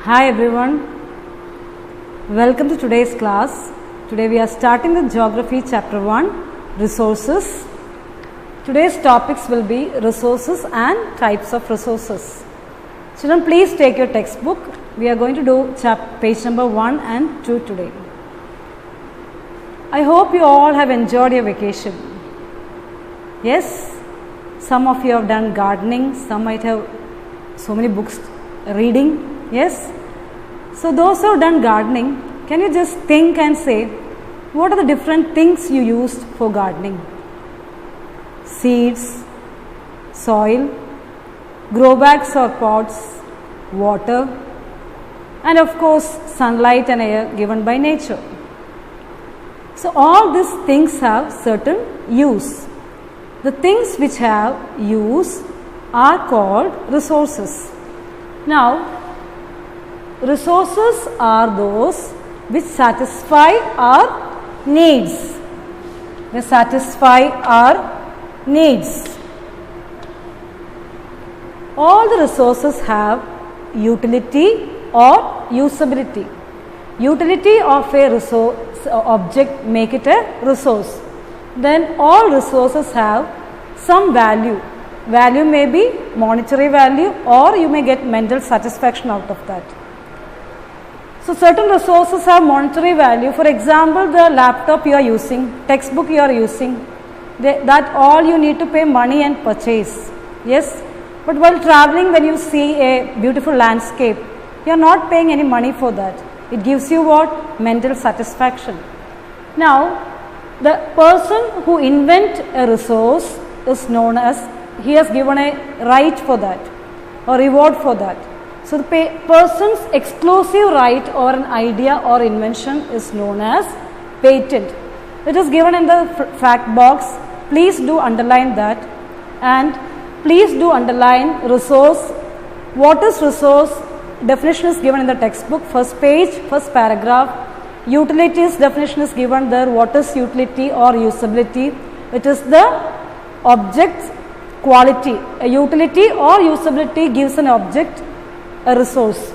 Hi everyone, welcome to today's class. Today we are starting the Geography Chapter 1, Resources. Today's topics will be resources and types of resources. Children, please take your textbook. We are going to do page number 1 and 2 today. I hope you all have enjoyed your vacation. Yes, some of you have done gardening, some might have so many books reading. Yes, so those who have done gardening, can you just think and say what are the different things you used for gardening? Seeds, soil, grow bags or pots, water, and of course sunlight and air given by nature. So all these things have certain use. The things which have use are called resources. Now, resources are those which satisfy our needs. They satisfy our needs. All the resources have utility or usability. Utility of a resource object make it a resource. Then all resources have some value. Value may be monetary value or you may get mental satisfaction out of that. So certain resources have monetary value. For example, the laptop you are using, textbook you are using, that all you need to pay money and purchase. Yes, but while traveling, when you see a beautiful landscape, you are not paying any money for that. It gives you what? Mental satisfaction. Now, the person who invent a resource is known as, he has given a right for that or reward for that. So, the person's exclusive right or an idea or invention is known as patent. It is given in the fact box. Please do underline that, and please do underline resource. What is resource? Definition is given in the textbook, first page, first paragraph. Utilities definition is given there. What is utility or usability? It is the object's quality. A utility or usability gives an object a resource.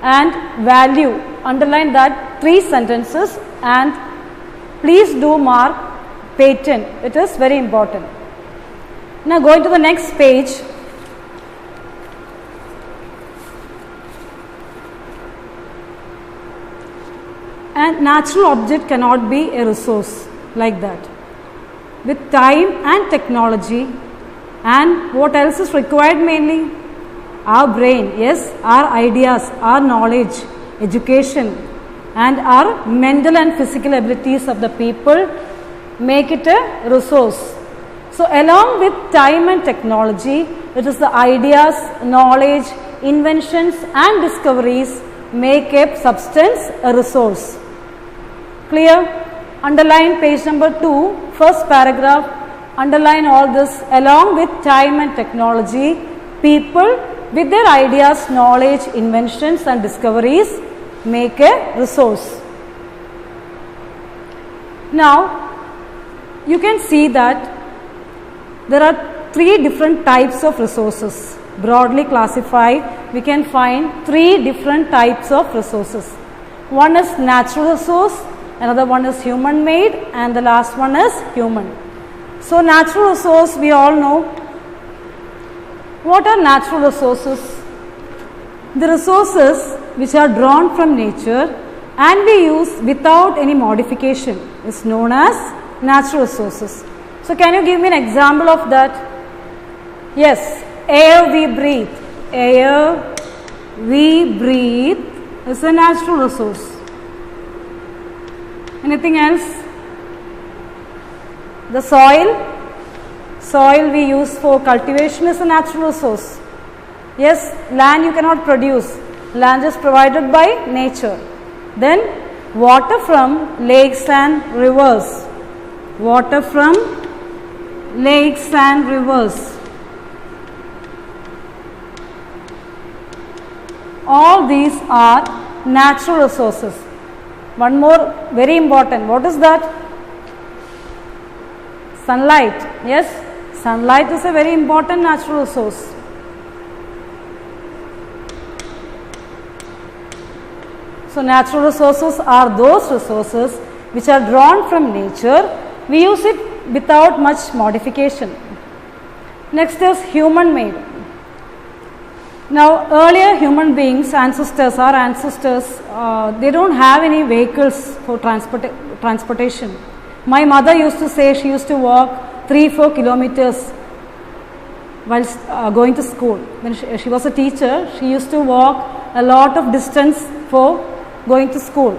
And value, underline that 3 sentences, and please do mark patent. It is very important. Now going to the next page. And natural object cannot be a resource like that. With time and technology, and what else is required mainly? Our brain, yes, our ideas, our knowledge, education, and our mental and physical abilities of the people make it a resource. So along with time and technology, it is the ideas, knowledge, inventions and discoveries make a substance a resource. Clear? Underline page number 2, first paragraph, underline all this. Along with time and technology, people with their ideas, knowledge, inventions and discoveries make a resource. Now, you can see that there are 3 different types of resources. Broadly classified, we can find 3 different types of resources. One is natural resource, another one is human made, and the last one is human. So, natural resource we all know. What are natural resources? The resources which are drawn from nature and we use without any modification is known as natural resources. So, can you give me an example of that? Yes, air we breathe. Air we breathe is a natural resource. Anything else? The soil. Soil we use for cultivation is a natural resource. Yes, land you cannot produce. Land is provided by nature. Then water from lakes and rivers. Water from lakes and rivers. All these are natural resources. One more very important. What is that? Sunlight. Yes. Sunlight is a very important natural resource. So, natural resources are those resources which are drawn from nature. We use it without much modification. Next is human made. Now, earlier human beings, our ancestors, they don't have any vehicles for transportation. My mother used to say she used to walk 3-4 kilometers while going to school. When she was a teacher, she used to walk a lot of distance for going to school.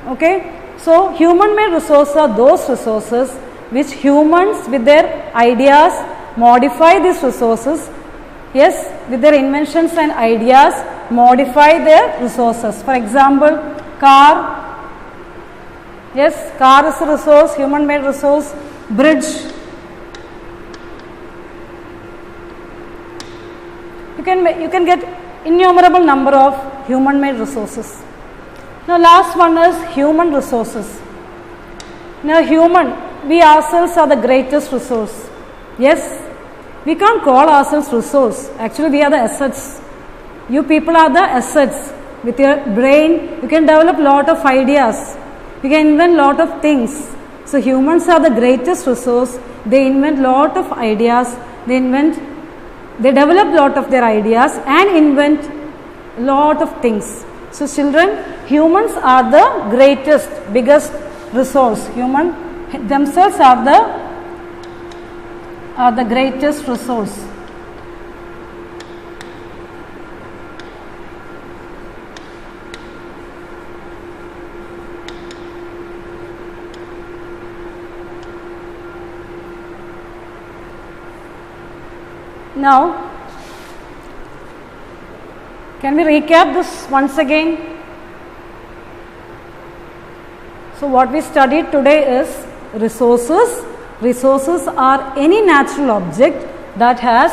Okay? So, human made resources are those resources which humans with their ideas modify these resources. Yes, with their inventions and ideas modify their resources. For example, car. Yes, car is a resource, human made resource. Bridge. You can get innumerable number of human made resources. Now last one is human resources. Now we ourselves are the greatest resource. Yes, we can't call ourselves resource. Actually, we are the assets. You people are the assets. With your brain, you can develop lot of ideas. You can invent lot of things. So humans are the greatest resource. They invent lot of ideas. They develop lot of their ideas and invent lot of things. So children, humans are the greatest, biggest resource. Human themselves are the greatest resource. Now, can we recap this once again? So, what we studied today is resources. Resources are any natural object that has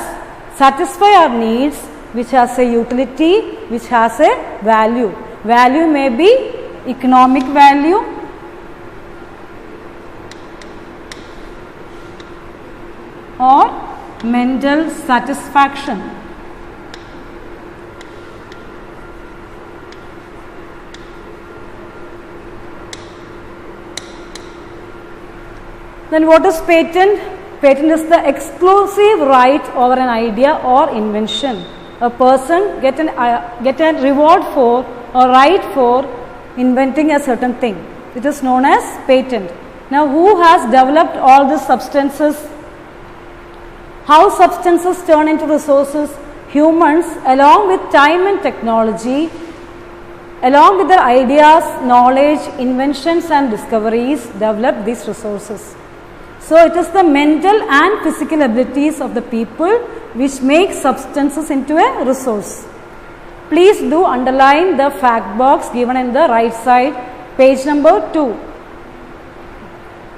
satisfy our needs, which has a utility, which has a value. Value may be economic value, or mental satisfaction. Then what is patent? Patent is the exclusive right over an idea or invention. A person get a reward for or right for inventing a certain thing. It is known as patent. Now, who has developed all these substances? How substances turn into resources? Humans, along with time and technology, along with their ideas, knowledge, inventions and discoveries, develop these resources. So, it is the mental and physical abilities of the people which make substances into a resource. Please do underline the fact box given in the right side, page number 2.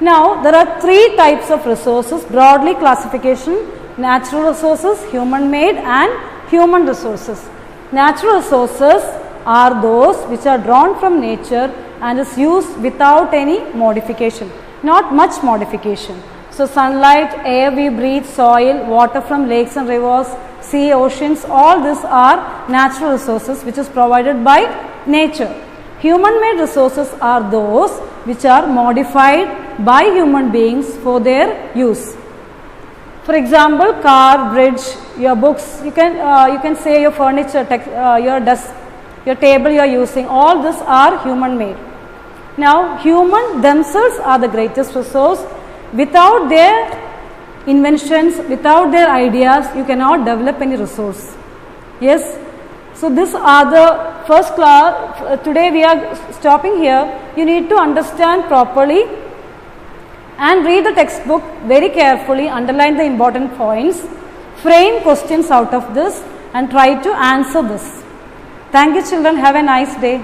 Now, there are 3 types of resources, broadly classification: natural resources, human made and human resources. Natural resources are those which are drawn from nature and is used without any modification. Not much modification. So, sunlight, air we breathe, soil, water from lakes and rivers, sea, oceans, all these are natural resources which is provided by nature. Human made resources are those which are modified by human beings for their use. For example, car, bridge, your books, you can say your furniture, your desk, your table you are using, all these are human made. Now, humans themselves are the greatest resource. Without their inventions, without their ideas, you cannot develop any resource. Yes. So, these are the first class. Today we are stopping here. You need to understand properly and read the textbook very carefully, underline the important points, frame questions out of this and try to answer this. Thank you children. Have a nice day.